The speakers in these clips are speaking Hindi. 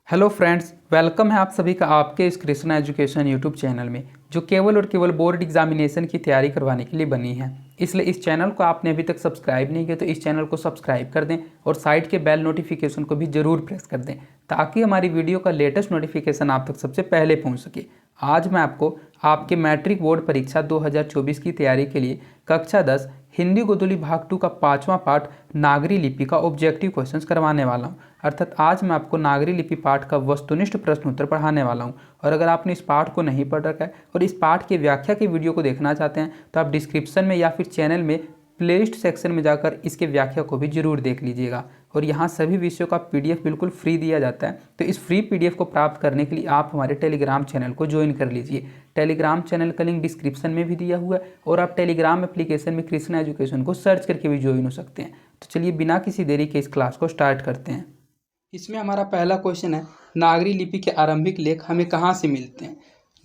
हेलो फ्रेंड्स, वेलकम है आप सभी का आपके इस कृष्णा एजुकेशन यूट्यूब चैनल में, जो केवल और केवल बोर्ड एग्जामिनेशन की तैयारी करवाने के लिए बनी है। इसलिए इस चैनल को आपने अभी तक सब्सक्राइब नहीं किया तो इस चैनल को सब्सक्राइब कर दें और साइड के बेल नोटिफिकेशन को भी ज़रूर प्रेस कर दें, ताकि हमारी वीडियो का लेटेस्ट नोटिफिकेशन आप तक सबसे पहले पहुँच सके। आज मैं आपको आपके मैट्रिक बोर्ड परीक्षा 2024 की तैयारी के लिए कक्षा 10 हिंदी गोदुली भाग 2 का 5वां पार्ट नागरी लिपि का ऑब्जेक्टिव क्वेश्चंस करवाने वाला हूं। अर्थात आज मैं आपको नागरी लिपि पाठ का वस्तुनिष्ठ प्रश्न उत्तर पढ़ाने वाला हूं। और अगर आपने इस पाठ को नहीं पढ़ रखा है और इस पाठ की व्याख्या की वीडियो को देखना चाहते हैं तो आप डिस्क्रिप्शन में या फिर चैनल में प्लेलिस्ट सेक्शन में जाकर इसके व्याख्या को भी जरूर देख लीजिएगा। और यहाँ सभी विषयों का पीडीएफ बिल्कुल फ्री दिया जाता है, तो इस फ्री पीडीएफ को प्राप्त करने के लिए आप हमारे टेलीग्राम चैनल को ज्वाइन कर लीजिए। टेलीग्राम चैनल का लिंक डिस्क्रिप्शन में भी दिया हुआ है और आप टेलीग्राम एप्लीकेशन में कृष्णा एजुकेशन को सर्च करके भी ज्वाइन हो सकते हैं। तो चलिए बिना किसी देरी के इस क्लास को स्टार्ट करते हैं। इसमें हमारा पहला क्वेश्चन है, नागरी लिपि के आरंभिक लेख हमें कहाँ से मिलते हैं।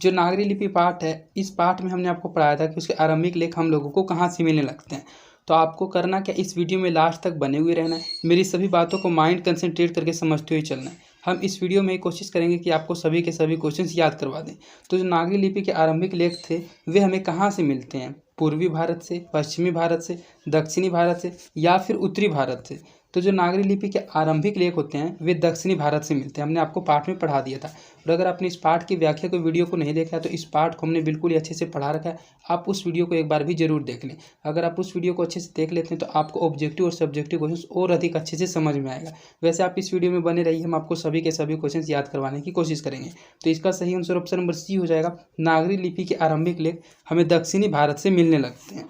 जो नागरी लिपि पाठ है, इस पाठ में हमने आपको पढ़ाया था कि उसके आरंभिक लेख हम लोगों को कहाँ से मिलने लगते हैं। तो आपको करना क्या, इस वीडियो में लास्ट तक बने हुए रहना है। मेरी सभी बातों को माइंड कंसंट्रेट करके समझते हुए चलना है। हम इस वीडियो में कोशिश करेंगे कि आपको सभी के सभी क्वेश्चंस याद करवा दें। तो जो नागरी लिपि के आरंभिक लेख थे वे हमें कहाँ से मिलते हैं, पूर्वी भारत से, पश्चिमी भारत से, दक्षिणी भारत से या फिर उत्तरी भारत से। तो जो नागरी लिपि के आरंभिक लेख होते हैं वे दक्षिणी भारत से मिलते हैं। हमने आपको पाठ में पढ़ा दिया था। और अगर आपने इस पाठ की व्याख्या को वीडियो को नहीं देखा है तो इस पाठ को हमने बिल्कुल ही अच्छे से पढ़ा रखा है। आप उस वीडियो को एक बार भी जरूर देख लें। अगर आप उस वीडियो को अच्छे से देख लेते हैं तो आपको ऑब्जेक्टिव और सब्जेक्टिव क्वेश्चन और अधिक अच्छे से समझ में आएगा। वैसे आप इस वीडियो में बने रहिए, हम आपको सभी के सभी क्वेश्चन याद करवाने की कोशिश करेंगे। तो इसका सही आंसर ऑप्शन नंबर सी हो जाएगा। नागरी लिपि के आरंभिक लेख हमें दक्षिणी भारत से मिलने लगते हैं।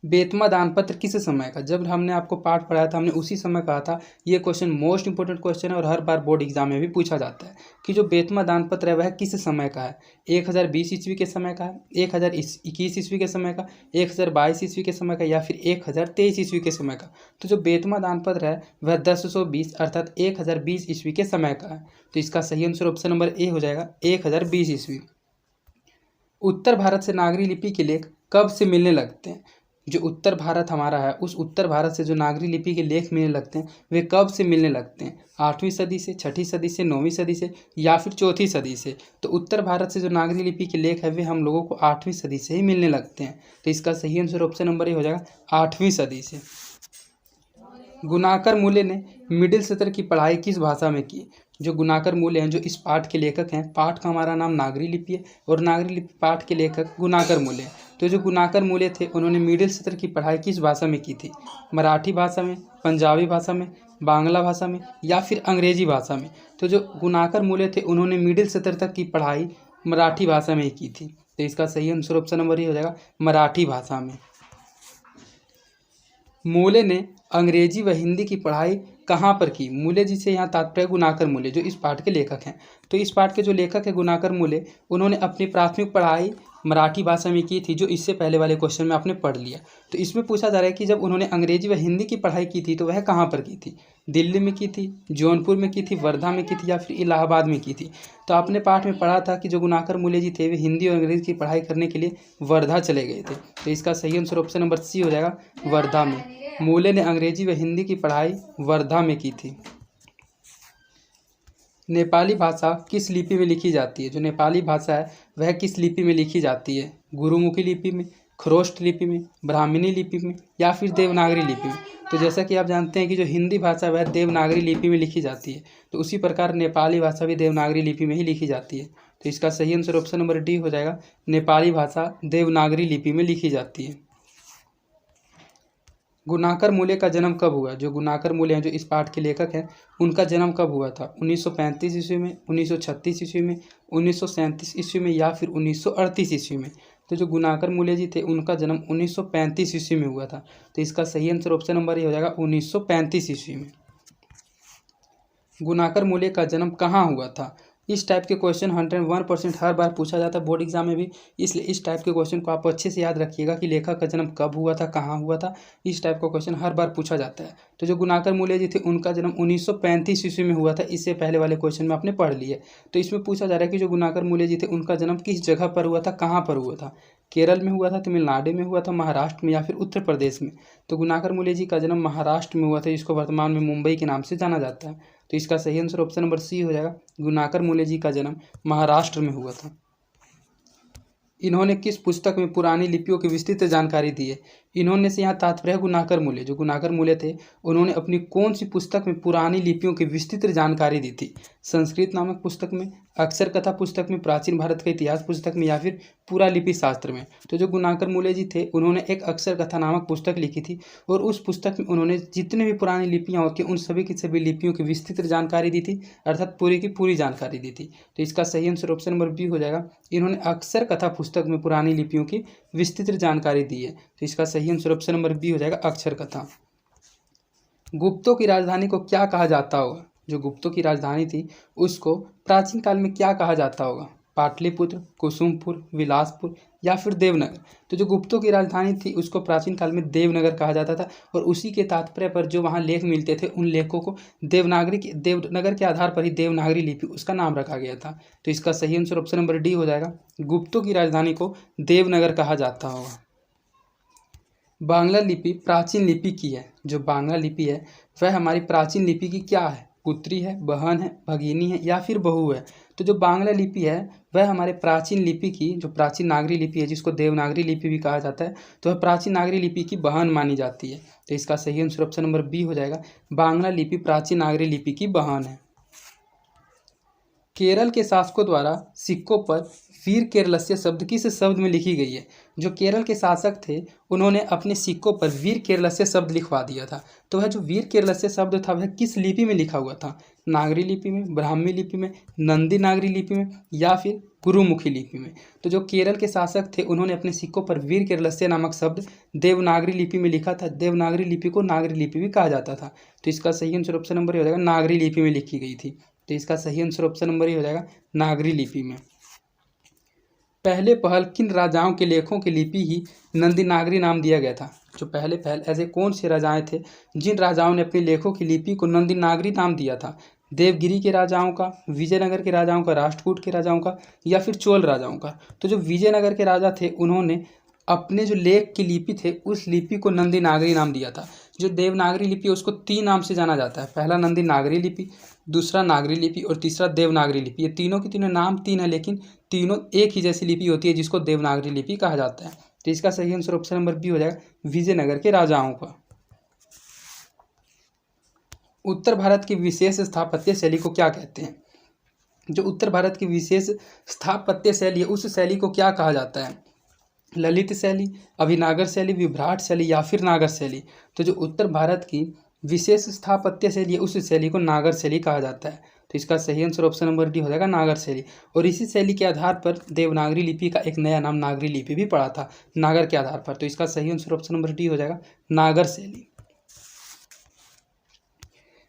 बेतमा दानपत्र किस समय का, जब हमने आपको पाठ पढ़ाया था हमने उसी समय कहा था। ये क्वेश्चन मोस्ट इंपोर्टेंट क्वेश्चन है और हर बार बोर्ड एग्जाम में भी पूछा जाता है कि जो बेतमा दानपत्र है वह किस समय का है। 1020 ईस्वी के समय का है, 1021 ईस्वी के समय का, 1022 ईस्वी के समय का या फिर 1023 ईस्वी के समय का। तो जो बेतमा दानपत्र है वह 1020 अर्थात 1020 ईस्वी के समय का है। तो इसका सही आंसर ऑप्शन नंबर ए हो जाएगा, 1020 ईस्वी। उत्तर भारत से नागरी लिपि के लेख कब से मिलने लगते हैं। जो उत्तर भारत हमारा है उस उत्तर भारत से जो नागरी लिपि के लेख मिलने लगते हैं वे कब से मिलने लगते हैं, 8वीं सदी से, 6ठी सदी से, 9वीं सदी से या फिर 4थी सदी से। तो उत्तर भारत से जो नागरी लिपि के लेख है वे हम लोगों को 8वीं सदी से ही मिलने लगते हैं। तो इसका सही आंसर ऑप्शन नंबर ए हो जाएगा, 8वीं सदी से। गुणाकर मूल्य ने मिडिल सत्र की पढ़ाई किस भाषा में की। जो गुणाकर मूल्य हैं जो इस पाठ के लेखक हैं, पाठ का हमारा नाम नागरी लिपि है और नागरी लिपि पाठ के लेखक गुणाकर मूल्य हैं। तो जो गुणाकर मूल्य थे उन्होंने मिडिल सत्र की पढ़ाई किस भाषा में की थी, मराठी भाषा में, पंजाबी भाषा में, बांग्ला भाषा में या फिर अंग्रेजी भाषा में। तो जो गुणाकर मूल्य थे उन्होंने मिडिल सत्र तक की पढ़ाई मराठी भाषा में ही की थी। तो इसका सही आंसर ऑप्शन नंबर ये हो जाएगा, मराठी भाषा में। मूल्य ने अंग्रेजी व हिंदी की पढ़ाई कहाँ पर की। मूल्य जी से यहाँ तात्पर्य गुणाकर मूल्य जो इस पाठ के लेखक हैं। तो इस पाठ के जो लेखक है गुणाकर मूल्य, उन्होंने अपनी प्राथमिक पढ़ाई मराठी भाषा में की थी, जो इससे पहले वाले क्वेश्चन में आपने पढ़ लिया। तो इसमें पूछा जा रहा है कि जब उन्होंने अंग्रेजी व हिंदी की पढ़ाई की थी तो वह कहाँ पर की थी, दिल्ली में की थी, जौनपुर में की थी, वर्धा में की थी या फिर इलाहाबाद में की थी। तो आपने पाठ में पढ़ा था कि जो गुणाकर मूल्य जी थे वे हिंदी और अंग्रेजी की पढ़ाई करने के लिए वर्धा चले गए थे। तो इसका सही आंसर ऑप्शन नंबर सी हो जाएगा, वर्धा में। मूल्य ने अंग्रेजी व हिंदी की पढ़ाई वर्धा में की थी। नेपाली भाषा किस लिपि में लिखी जाती है। जो नेपाली भाषा है वह किस लिपि में लिखी जाती है, गुरुमुखी लिपि में, खरोष्ट लिपि में, ब्राह्मणी लिपि में या फिर देवनागरी लिपि में। तो जैसा कि आप जानते हैं कि जो हिंदी भाषा वह देवनागरी लिपि में लिखी जाती है, तो उसी प्रकार नेपाली भाषा भी देवनागरी लिपि में ही लिखी जाती है। तो इसका सही आंसर ऑप्शन नंबर डी हो जाएगा, नेपाली भाषा देवनागरी लिपि में लिखी जाती है। गुणाकर मूल्य का जन्म कब हुआ। जो गुणाकर मूल्य हैं जो इस पाठ के लेखक हैं उनका जन्म कब हुआ था, 1935 ईस्वी में, 1936 ईस्वी में, 1937 ईस्वी में या फिर 1938 ईस्वी में। तो जो गुणाकर मूल्य जी थे उनका जन्म 1935 ईस्वी में हुआ था। तो इसका सही आंसर ऑप्शन नंबर ये हो जाएगा, 1935 ईस्वी में। गुणाकर मूल्य का जन्म कहाँ हुआ था। इस टाइप के क्वेश्चन 101% हर बार पूछा जाता है बोर्ड एग्जाम में भी, इसलिए इस टाइप के क्वेश्चन को आप अच्छे से याद रखिएगा कि लेखक का जन्म कब हुआ था, कहाँ हुआ था। इस टाइप का क्वेश्चन हर बार पूछा जाता है। तो जो गुणाकर मूल्य जी थे उनका जन्म 1935 ईस्वी में हुआ था, इससे पहले वाले क्वेश्चन में आपने पढ़ लिया। तो इसमें पूछा जा रहा है कि जो गुणाकर मूल्य जी थे उनका जन्म किस जगह पर हुआ था, कहाँ पर हुआ था। केरल में हुआ था, तमिलनाडु में हुआ था, महाराष्ट्र में या फिर उत्तर प्रदेश में। तो गुणाकर मूल्य जी का जन्म महाराष्ट्र में हुआ था, जिसको वर्तमान में मुंबई के नाम से जाना जाता है। तो इसका सही आंसर ऑप्शन नंबर सी हो जाएगा। गुणाकर मूल्य जी का जन्म महाराष्ट्र में हुआ था। इन्होंने किस पुस्तक में पुरानी लिपियों की विस्तृत जानकारी दी है? इन्होंने से यहाँ तात्पर्य गुणाकर मूल्य, जो गुणाकर मूल्य थे उन्होंने अपनी कौन सी पुस्तक में पुरानी लिपियों की विस्तृत जानकारी दी थी? संस्कृत नामक पुस्तक में, अक्षर कथा पुस्तक में, प्राचीन भारत का इतिहास पुस्तक में, या फिर पूरा लिपि शास्त्र में? तो जो गुणाकर मूल्य जी थे उन्होंने एक अक्षर कथा नामक पुस्तक लिखी थी और उस पुस्तक में उन्होंने जितने भी पुरानी लिपियाँ होती हैं उन सभी की सभी लिपियों की विस्तृत जानकारी दी थी, अर्थात पूरी की पूरी जानकारी दी थी। तो इसका सही आंसर ऑप्शन नंबर बी हो जाएगा। इन्होंने अक्षर कथा पुस्तक में पुरानी लिपियों की विस्तृत जानकारी दी है। तो इसका सही आंसर ऑप्शन नंबर बी हो जाएगा, अक्षर कथा। गुप्तों की राजधानी को क्या कहा जाता होगा? जो गुप्तों की राजधानी थी उसको प्राचीन काल में क्या कहा जाता होगा? पाटलिपुत्र, कुसुमपुर, विलासपुर, या फिर देवनगर? तो जो गुप्तों की राजधानी थी उसको प्राचीन काल में देवनगर कहा जाता था और उसी के तात्पर्य पर जो वहाँ लेख मिलते थे उन लेखों को देवनगर के आधार पर ही देवनागरी लिपि उसका नाम रखा गया था। तो इसका सही आंसर ऑप्शन नंबर डी हो जाएगा। गुप्तों की राजधानी को देवनगर कहा जाता होगा। बांग्ला लिपि प्राचीन लिपि की है। जो बांग्ला लिपि है वह हमारी प्राचीन लिपि की क्या है? पुत्री है, बहन है, भगिनी है, या फिर बहू है? तो जो बांग्ला लिपि है वह हमारे प्राचीन लिपि की, जो प्राचीन नागरी लिपि है जिसको देवनागरी लिपि भी कहा जाता है, तो वह प्राचीन नागरी लिपि की बहन मानी जाती है। तो इसका सही आंसर ऑप्शन नंबर बी हो जाएगा। बांग्ला लिपि प्राचीन नागरी लिपि की बहन है। केरल के शासकों द्वारा सिक्कों पर वीर केरलस्य शब्द किस शब्द में लिखी गई है? जो केरल के शासक थे उन्होंने अपने सिक्कों पर वीर केरलस्य शब्द लिखवा दिया था। तो वह जो वीर केरलस्य शब्द था वह किस लिपि में लिखा हुआ था? नागरी लिपि में, ब्राह्मी लिपि में, नंदी नागरी लिपि में, या फिर गुरुमुखी लिपि में? तो जो केरल के शासक थे उन्होंने अपने सिक्कों पर वीर केरलस्य नामक शब्द देवनागरी लिपि में लिखा था। देवनागरी लिपि को नागरी लिपि भी कहा जाता था। तो इसका सही आंसर ऑप्शन नंबर हो जाएगा, नागरी लिपि में लिखी गई थी। तो इसका सही आंसर ऑप्शन नंबर ही हो जाएगा, नागरी लिपि में। पहले पहल किन राजाओं के लेखों की लिपि ही नंदी नागरी नाम दिया गया था? जो पहले पहल ऐसे कौन से राजाएं थे जिन राजाओं ने अपने लेखों की लिपि को नंदी नागरी नाम दिया था? देवगिरी के राजाओं का, विजयनगर के राजाओं का, राष्ट्रकूट के राजाओं का, या फिर चोल राजाओं का? तो जो विजयनगर के राजा थे उन्होंने अपने जो लेख की लिपि थे उस लिपि को नंदी नागरी नाम दिया था। जो देवनागरी लिपि है उसको 3 नाम से जाना जाता है। पहला नंदी नागरी लिपि, दूसरा नागरी लिपि और तीसरा देवनागरी लिपि। ये तीनों के तीनों नाम 3 है लेकिन तीनों एक ही जैसी लिपि होती है जिसको देवनागरी लिपि कहा जाता है। तो इसका सही आंसर ऑप्शन नंबर बी हो जाएगा, विजयनगर के राजाओं का। उत्तर भारत की विशेष स्थापत्य शैली को क्या कहते हैं? जो उत्तर भारत की विशेष स्थापत्य शैली है उस शैली को क्या कहा जाता है? ललित शैली, अभिनागर शैली, विभ्राट शैली, या फिर नागर शैली? तो जो उत्तर भारत की विशेष स्थापत्य शैली है उस शैली को नागर शैली कहा जाता है। तो इसका सही आंसर ऑप्शन नंबर डी हो जाएगा, नागर शैली। और इसी शैली के आधार पर देवनागरी लिपि का एक नया नाम नागरी लिपि भी पड़ा था, नागर के आधार पर। तो इसका सही आंसर ऑप्शन नंबर डी हो जाएगा, नागर शैली।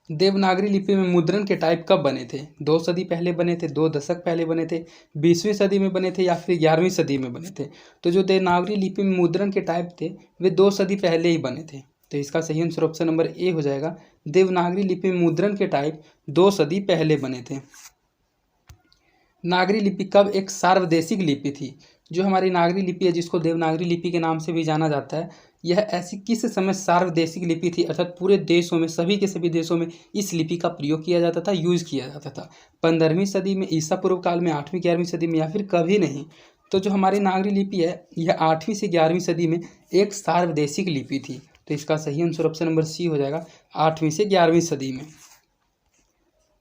देवनागरी लिपि में मुद्रण के टाइप कब बने थे? 2 सदी पहले बने थे, 2 दशक पहले बने थे, 20वीं सदी में बने थे, या फिर 11वीं सदी में बने थे? तो जो देवनागरी लिपि में मुद्रण के टाइप थे वे 2 सदी पहले ही बने थे। तो इसका सही आंसर ऑप्शन नंबर ए हो जाएगा, देवनागरी लिपि में मुद्रण के टाइप 2 सदी पहले बने थे। नागरी लिपि कब एक सार्वदेशिक लिपि थी? जो हमारी नागरी लिपि है जिसको देवनागरी लिपि के नाम से भी जाना जाता है, यह ऐसी किस समय सार्वदेशिक लिपि थी? अर्थात पूरे देशों में, सभी के सभी देशों में इस लिपि का प्रयोग किया जाता था, यूज किया जाता था। 15वीं सदी में, ईसा पूर्व काल में, 8वीं 11वीं सदी में, या फिर कभी नहीं? तो जो हमारी नागरी लिपि है यह 8वीं से 11वीं सदी में एक सार्वदेशिक लिपि थी। तो इसका सही आंसर ऑप्शन नंबर सी हो जाएगा, 8वीं से 11वीं सदी में।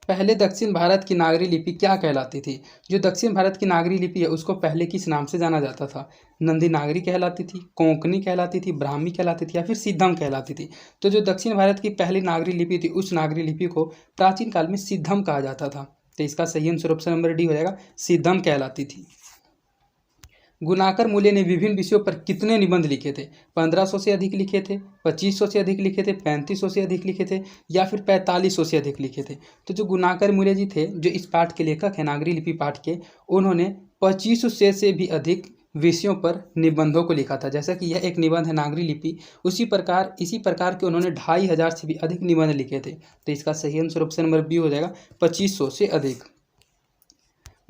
पहले दक्षिण भारत की नागरी लिपि क्या कहलाती थी? जो दक्षिण भारत की नागरी लिपि है उसको पहले किस नाम से जाना जाता था? नंदी नागरी कहलाती थी, कोंकणी कहलाती थी, ब्राह्मी कहलाती थी, या फिर सिद्धम कहलाती थी? तो जो दक्षिण भारत की पहली नागरी लिपि थी उस नागरी लिपि को प्राचीन काल में सिद्धम कहा जाता था। तो इसका सही आंसर ऑप्शन नंबर डी हो जाएगा, सिद्धम कहलाती थी। गुणाकर मूल्य ने विभिन्न विषयों पर कितने निबंध लिखे थे? 1500 से अधिक लिखे थे, 2500 से अधिक लिखे थे, 3500 से अधिक लिखे थे, या फिर 4500 से अधिक लिखे थे? तो जो गुणाकर मूल्य जी थे, जो इस पाठ के लेखक हैं नागरी लिपि पाठ के, उन्होंने 2500 से भी अधिक विषयों पर निबंधों को लिखा था। जैसा कि यह एक निबंध है नागरी लिपि, इसी प्रकार के उन्होंने 2500 से भी अधिक निबंध लिखे थे। तो इसका सही आंसर ऑप्शन नंबर बी हो जाएगा, 2500 से अधिक।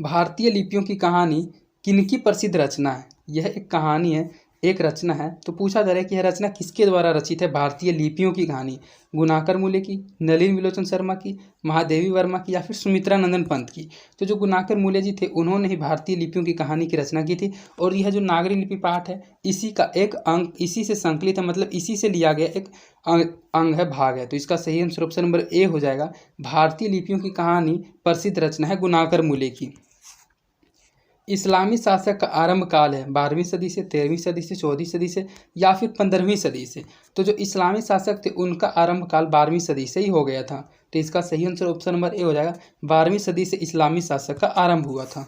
भारतीय लिपियों की कहानी किनकी प्रसिद्ध रचना है? यह एक कहानी है एक रचना है, तो पूछा जा रहा है कि यह रचना किसके द्वारा रचित है। भारतीय लिपियों की कहानी, गुणाकर मूले की, नलिन विलोचन शर्मा की, महादेवी वर्मा की या फिर सुमित्रा नंदन पंत की। तो जो गुणाकर मूले जी थे उन्होंने ही भारतीय लिपियों की कहानी की रचना की थी। और यह जो नागरी लिपि पाठ है इसी का एक अंग इसी से संकलित है, मतलब इसी से लिया गया एक अंग है, भाग है। तो इसका सही आंसर ऑप्शन नंबर ए हो जाएगा। भारतीय लिपियों की कहानी प्रसिद्ध रचना है गुणाकर मूले की। इस्लामी शासक का आरंभ काल है 12वीं सदी से, 13वीं सदी से, 14वीं सदी से या फिर 15वीं सदी से। तो जो इस्लामी शासक थे उनका आरंभ काल 12वीं सदी से ही हो गया था। तो इसका सही आंसर ऑप्शन नंबर ए हो जाएगा। 12वीं सदी से इस्लामी शासक का आरंभ हुआ था।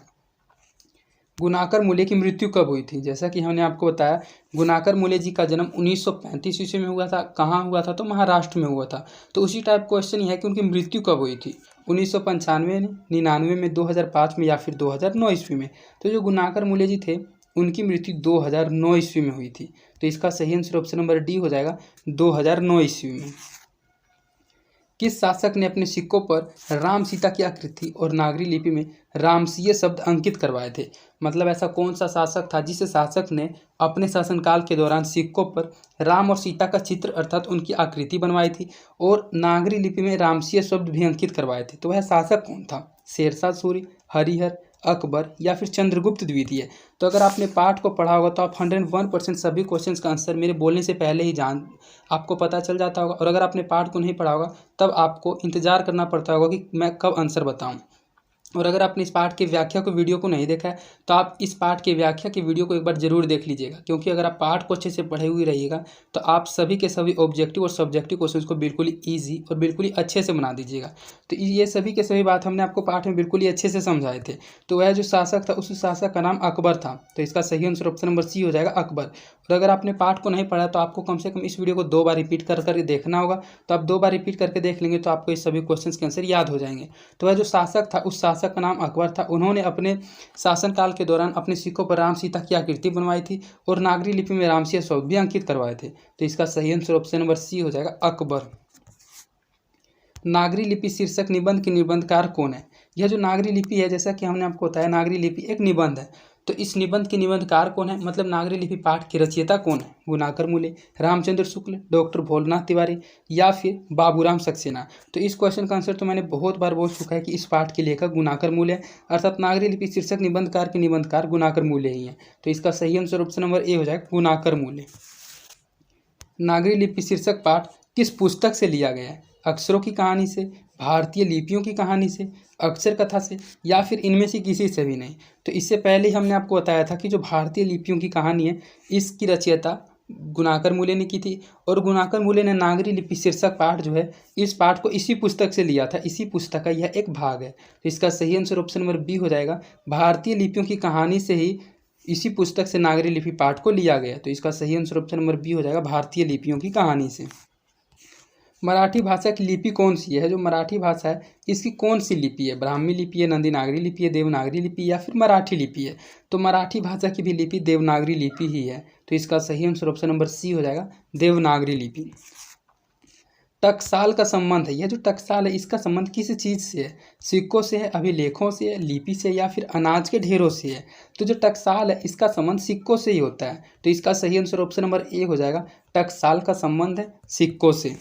गुणाकर मूले की मृत्यु कब हुई थी। जैसा कि हमने आपको बताया, गुणाकर मूले जी का जन्म 1935 ईस्वी में हुआ था। कहाँ हुआ था, तो महाराष्ट्र में हुआ था। तो उसी टाइप क्वेश्चन ये है कि उनकी मृत्यु कब हुई थी, 1995 में, 99 में, 2005 में या फिर 2009 ईस्वी में। तो जो गुणाकर मूले जी थे उनकी मृत्यु 2009 ईस्वी में हुई थी। तो इसका सही आंसर ऑप्शन नंबर डी हो जाएगा, 2009 ईस्वी में। किस शासक ने अपने सिक्कों पर राम सीता की आकृति और नागरी लिपि में रामसीय शब्द अंकित करवाए थे। मतलब ऐसा कौन सा शासक था जिस शासक ने अपने शासनकाल के दौरान सिक्कों पर राम और सीता का चित्र अर्थात उनकी आकृति बनवाई थी और नागरी लिपि में रामसीय शब्द भी अंकित करवाए थे। तो वह शासक कौन था। शेरशाह सूरी, हरिहर, अकबर या फिर चंद्रगुप्त द्वितीय। तो अगर आपने पाठ को पढ़ा होगा तो आप 101% सभी क्वेश्चंस का आंसर मेरे बोलने से पहले ही आपको पता चल जाता होगा। और अगर आपने पाठ को नहीं पढ़ा होगा तब आपको इंतजार करना पड़ता होगा कि मैं कब आंसर बताऊं। और अगर आपने इस पाठ की व्याख्या को वीडियो को नहीं देखा है तो आप इस पाठ की व्याख्या की वीडियो को एक बार जरूर देख लीजिएगा, क्योंकि अगर आप पाठ को अच्छे से पढ़े हुए रहिएगा तो आप सभी के सभी ऑब्जेक्टिव और सब्जेक्टिव क्वेश्चंस को बिल्कुल ही ईजी और बिल्कुल ही अच्छे से बना दीजिएगा। तो ये सभी के सभी बात हमने आपको पाठ में बिल्कुल ही अच्छे से समझाए थे। तो वह जो शासक था उस शासक का नाम अकबर था। तो इसका सही आंसर ऑप्शन नंबर सी हो जाएगा, अकबर। और अगर आपने पाठ को नहीं पढ़ा तो आपको कम से कम इस वीडियो को 2 बार रिपीट कर देखना होगा। तो आप 2 बार रिपीट करके देख लेंगे तो आपको इस सभी क्वेश्चन के आंसर याद हो जाएंगे। तो वह जो शासक था उस शासक का नाम अकबर था। उन्होंने अपने शासनकाल के दौरान अपने सिक्कों पर राम सीता की आकृति बनवाई थी और नागरी लिपि में रामसीय शब्द भी अंकित करवाए थे। तो इसका सही आंसर ऑप्शन नंबर सी हो जाएगा, अकबर। नागरी लिपि शीर्षक निबंध के निबंधकार कौन है। यह जो नागरी लिपि है, जैसा कि हमने आपको बताया, नागरी लिपि एक निबंध है। तो इस निबंध के निबंधकार कौन है, मतलब नागरी लिपि पाठ के रचयिता कौन है। गुणाकर मूले, रामचंद्र शुक्ल, डॉक्टर भोलनाथ तिवारी या फिर बाबूराम सक्सेना। तो इस क्वेश्चन का आंसर तो मैंने बहुत बार बोल चुका है कि इस पाठ के लेखक गुणाकर मूले है, अर्थात नागरी लिपि शीर्षक निबंधकार के निबंधकार गुणाकर मूले ही हैं। तो इसका सही आंसर ऑप्शन नंबर ए हो जाएगा, गुणाकर मूले। नागरी लिपि शीर्षक पाठ किस पुस्तक से लिया गया है। अक्षरों की कहानी से, भारतीय लिपियों की कहानी से, अक्षर कथा से या फिर इनमें से किसी से भी नहीं। तो इससे पहले ही हमने आपको बताया था कि जो भारतीय लिपियों की कहानी है इसकी रचयिता गुणाकर मूले ने की थी। और गुणाकर मूले ने नागरी लिपि शीर्षक पाठ जो है इस पाठ को इसी पुस्तक से लिया था, इसी पुस्तक का यह एक भाग है। तो इसका सही आंसर ऑप्शन नंबर बी हो जाएगा, भारतीय लिपियों की कहानी से ही इसी पुस्तक से नागरी लिपि पाठ को लिया गया। तो इसका सही आंसर ऑप्शन नंबर बी हो जाएगा, भारतीय लिपियों की कहानी से। मराठी भाषा की लिपि कौन सी है। जो मराठी भाषा है इसकी कौन सी लिपि है, ब्राह्मी लिपि है, नंदी नागरी लिपि है, देवनागरी लिपि या फिर मराठी लिपि है। तो मराठी भाषा की भी लिपि देवनागरी लिपि ही है। तो इसका सही आंसर ऑप्शन नंबर सी हो जाएगा, देवनागरी लिपि। टकसाल का संबंध है, यह जो टकसाल है इसका संबंध किस चीज़ से है। सिक्कों से है, अभिलेखों से है, लिपि से या फिर अनाज के ढेरों से है। तो जो टकसाल है इसका संबंध सिक्कों से ही होता है। तो इसका सही आंसर ऑप्शन नंबर ए हो जाएगा, टकसाल का संबंध है सिक्कों से।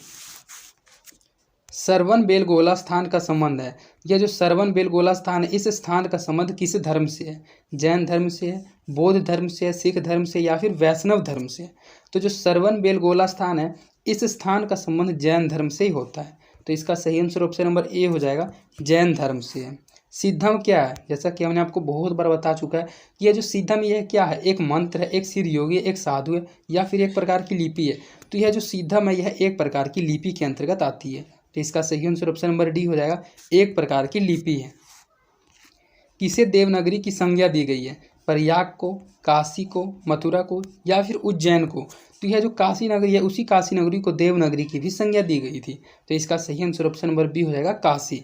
सरवन बेलगोला स्थान का संबंध है, यह जो सरवन बेलगोला स्थान है इस स्थान का संबंध किस धर्म से है। जैन धर्म से है, बौद्ध धर्म से है, सिख धर्म से या फिर वैष्णव धर्म से। तो जो सरवन बेलगोला स्थान है इस स्थान का संबंध जैन धर्म से ही होता है। तो इसका सही आंसर ऑप्शन नंबर ए हो जाएगा, जैन धर्म से है। सिद्धम क्या है, जैसा कि हमने आपको बहुत बार बता चुका है कि यह जो सिद्धम यह क्या है, एक मंत्र है, एक सिर योगी है, एक साधु है या फिर एक प्रकार की लिपि है। तो यह जो सिद्धम है यह एक प्रकार की लिपि के अंतर्गत आती है। तो इसका सही आंसर ऑप्शन नंबर डी हो जाएगा, एक प्रकार की लिपि है। किसे देवनागरी की संज्ञा दी गई है, प्रयाग को, काशी को, मथुरा को या फिर उज्जैन को। तो यह जो काशी नगरी है उसी काशी नगरी को देवनागरी की भी संज्ञा दी गई थी। तो इसका सही आंसर ऑप्शन नंबर बी हो जाएगा, काशी।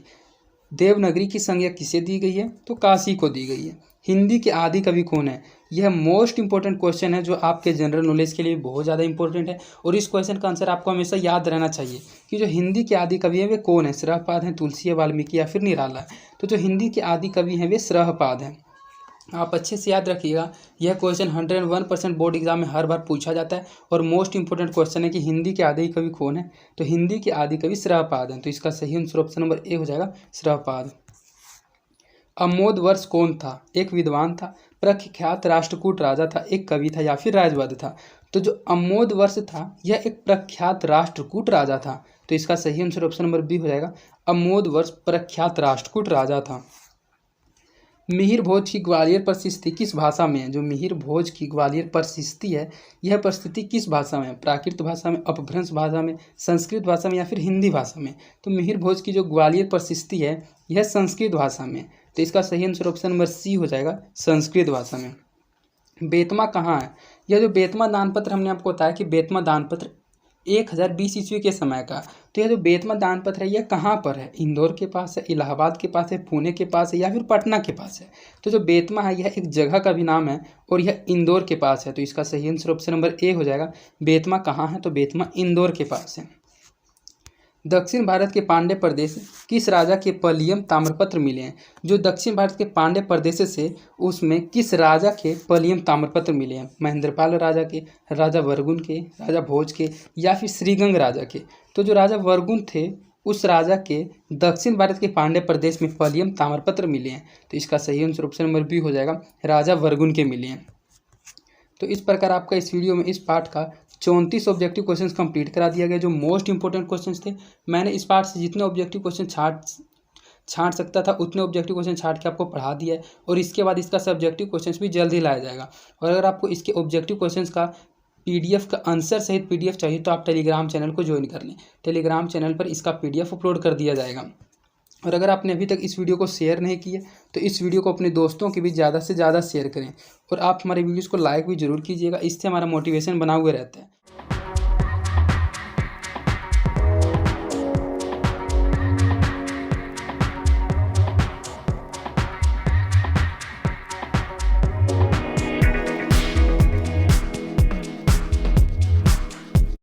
देवनागरी की संज्ञा किसे दी गई है, तो काशी को दी गई है। हिंदी के आदि कवि कौन है, यह मोस्ट इंपॉर्टेंट क्वेश्चन है जो आपके जनरल नॉलेज के लिए बहुत ज़्यादा इंपॉर्टेंट है। और इस क्वेश्चन का आंसर आपको हमेशा याद रहना चाहिए कि जो हिंदी के आदि कवि हैं वे कौन है। श्रहपाद हैं, तुलसी है, वाल्मीकि या फिर निराला है। तो जो हिंदी के आदि कवि हैं वे श्रहपाद हैं। आप अच्छे से याद रखिएगा, यह क्वेश्चन 101% बोर्ड एग्जाम में हर बार पूछा जाता है और मोस्ट इंपॉर्टेंट क्वेश्चन है कि हिंदी के आदि कवि कौन है। तो हिंदी के आदि कवि श्रवपाद हैं। तो इसका सही आंसर ऑप्शन नंबर ए हो जाएगा, श्रवपाद। अमोद वर्ष कौन था? एक विद्वान था, प्रख्यात राष्ट्रकूट राजा था, एक कवि था या फिर राजवध था? तो जो अमोद वर्ष था यह एक प्रख्यात राष्ट्रकूट राजा था। तो इसका सही आंसर ऑप्शन नंबर बी हो जाएगा, अमोद वर्ष प्रख्यात राष्ट्रकूट राजा था। मिहिर भोज की ग्वालियर परिस्थिति किस भाषा में है? जो मिहिर भोज की ग्वालियर परिस्थिति है, यह परिस्थिति किस भाषा में है? प्राकृत भाषा में, अपभ्रंश भाषा में, संस्कृत भाषा में या फिर हिंदी भाषा में? तो मिहिर भोज की जो ग्वालियर परिस्थिति है यह संस्कृत भाषा में। तो इसका सही आंसर ऑप्शन नंबर सी हो जाएगा, संस्कृत भाषा में। बेतमा कहाँ है? यह जो बेतमा दानपत्र हमने आपको बताया कि बेतमा दानपत्र 1020 ईस्वी के समय का। तो यह जो बेतमा दानपत्र है यह कहाँ पर है? इंदौर के पास है, इलाहाबाद के पास है, पुणे के पास है या फिर पटना के पास है? तो जो बेतमा है यह एक जगह का भी नाम है और यह इंदौर के पास है। तो इसका सही आंसर ऑप्शन नंबर ए हो जाएगा, बेतमा कहाँ है? तो बेतमा इंदौर के पास है। दक्षिण भारत के पांड्य प्रदेश किस राजा के पलियम ताम्रपत्र मिले हैं? जो दक्षिण भारत के पांड्य प्रदेश से उसमें किस राजा के पलियम ताम्रपत्र मिले हैं? महेंद्रपाल राजा के, राजा वर्गुन के, राजा भोज के या फिर श्रीगंग राजा के? तो जो राजा वर्गुन थे उस राजा के दक्षिण भारत के पांड्य प्रदेश में पलियम ताम्रपत्र मिले हैं। तो इसका सही आंसर ऑप्शन नंबर बी हो जाएगा, राजा वर्गुन के मिले हैं। तो इस प्रकार आपका इस वीडियो में इस पार्ट का 34 ऑब्जेक्टिव क्वेश्चंस कंप्लीट करा दिया गया, जो मोस्ट इंपॉर्टेंट क्वेश्चंस थे। मैंने इस पार्ट से जितने ऑब्जेक्टिव क्वेश्चन छांट सकता था उतने ऑब्जेक्टिव क्वेश्चन छांट के आपको पढ़ा दिया है और इसके बाद इसका सब्जेक्टिव क्वेश्चंस भी जल्द ही लाया जाएगा। और अगर आपको इसके ऑब्जेक्टिव क्वेश्चंस का PDF का आंसर सहित PDF चाहिए तो आप टेलीग्राम चैनल को ज्वाइन कर लें। टेलीग्राम चैनल पर इसका PDF अपलोड कर दिया जाएगा। और अगर आपने अभी तक इस वीडियो को शेयर नहीं किया तो इस वीडियो को अपने दोस्तों के भी ज़्यादा से ज़्यादा शेयर करें और आप हमारे वीडियोज़ को लाइक भी ज़रूर कीजिएगा। इससे हमारा मोटिवेशन बना हुआ रहता है।